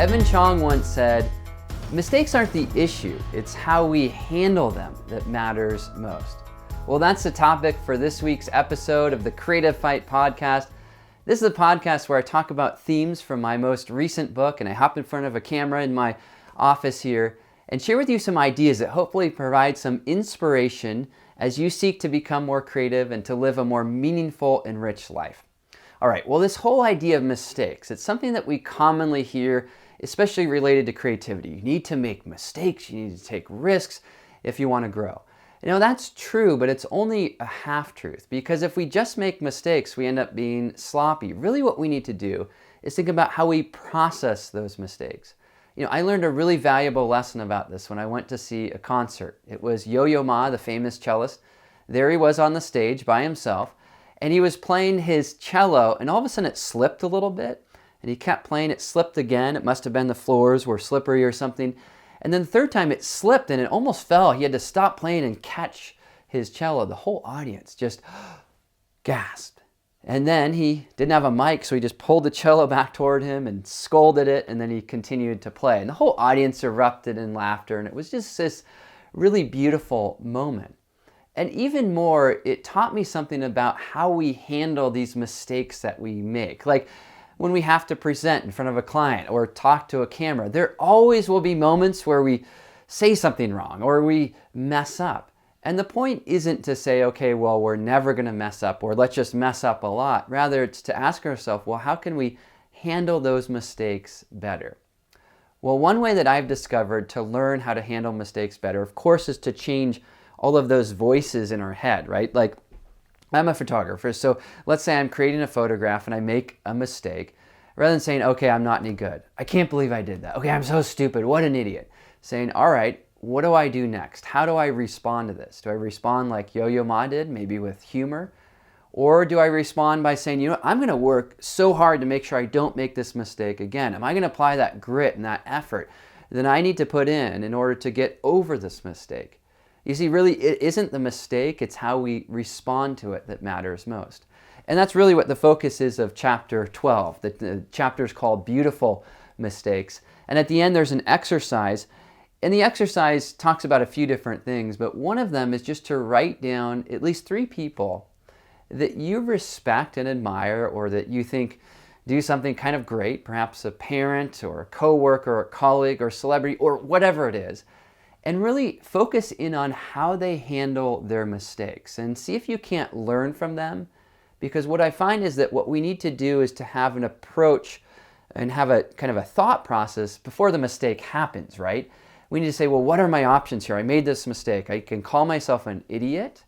Evan Chong once said, "Mistakes aren't the issue, it's how we handle them that matters most." Well, that's the topic for this week's episode of the Creative Fight podcast. This is a podcast where I talk about themes from my most recent book, and I hop in front of a camera in my office here and share with you some ideas that hopefully provide some inspiration as you seek to become more creative and to live a more meaningful and rich life. All right, well, this whole idea of mistakes, it's something that we commonly hear, especially related to creativity. You need to make mistakes, you need to take risks if you want to grow. You know, that's true, but it's only a half-truth, because if we just make mistakes, we end up being sloppy. Really what we need to do is think about how we process those mistakes. You know, I learned a really valuable lesson about this when I went to see a concert. It was Yo-Yo Ma, the famous cellist. There he was on the stage by himself, and he was playing his cello, and all of a sudden it slipped a little bit, and he kept playing, it slipped again. It must have been the floors were slippery or something. And then the third time it slipped and it almost fell. He had to stop playing and catch his cello. The whole audience just gasped. And then he didn't have a mic, so he just pulled the cello back toward him and scolded it, and then he continued to play. And the whole audience erupted in laughter, and it was just this really beautiful moment. And even more, it taught me something about how we handle these mistakes that we make. Like when we have to present in front of a client or talk to a camera, there always will be moments where we say something wrong or we mess up. And the point isn't to say, okay, well, we're never going to mess up, or let's just mess up a lot. Rather, it's to ask ourselves, well, how can we handle those mistakes better? Well, one way that I've discovered to learn how to handle mistakes better, of course, is to change all of those voices in our head, right? Like, I'm a photographer, so let's say I'm creating a photograph and I make a mistake. Rather than saying, okay, I'm not any good. I can't believe I did that. Okay, I'm so stupid. What an idiot. Saying, all right, what do I do next? How do I respond to this? Do I respond like Yo-Yo Ma did, maybe with humor? Or do I respond by saying, you know, I'm going to work so hard to make sure I don't make this mistake again? Am I going to apply that grit and that effort that I need to put in order to get over this mistake? You see, really, it isn't the mistake, it's how we respond to it that matters most. And that's really what the focus is of chapter 12. The chapter is called Beautiful Mistakes. And at the end, there's an exercise. And the exercise talks about a few different things, but one of them is just to write down at least 3 people that you respect and admire, or that you think do something kind of great, perhaps a parent or a coworker or a colleague or celebrity or whatever it is. And really focus in on how they handle their mistakes and see if you can't learn from them. Because what I find is that what we need to do is to have an approach and have a kind of a thought process before the mistake happens, right? We need to say, well, what are my options here? I made this mistake. I can call myself an idiot.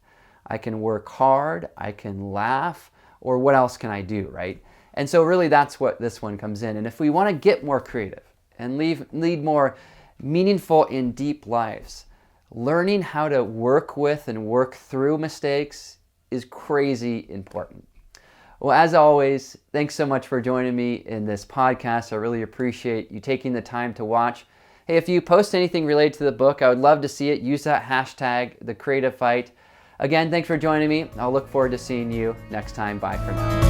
I can work hard. I can laugh. Or what else can I do, right? And so really that's what this one comes in. And if we want to get more creative and lead more meaningful and deep lives, learning how to work with and work through mistakes is crazy important. Well, as always, thanks so much for joining me in this podcast. I really appreciate you taking the time to watch. Hey, if you post anything related to the book, I would love to see it. Use that hashtag, The Creative Fight. Again, thanks for joining me. I'll look forward to seeing you next time. Bye for now.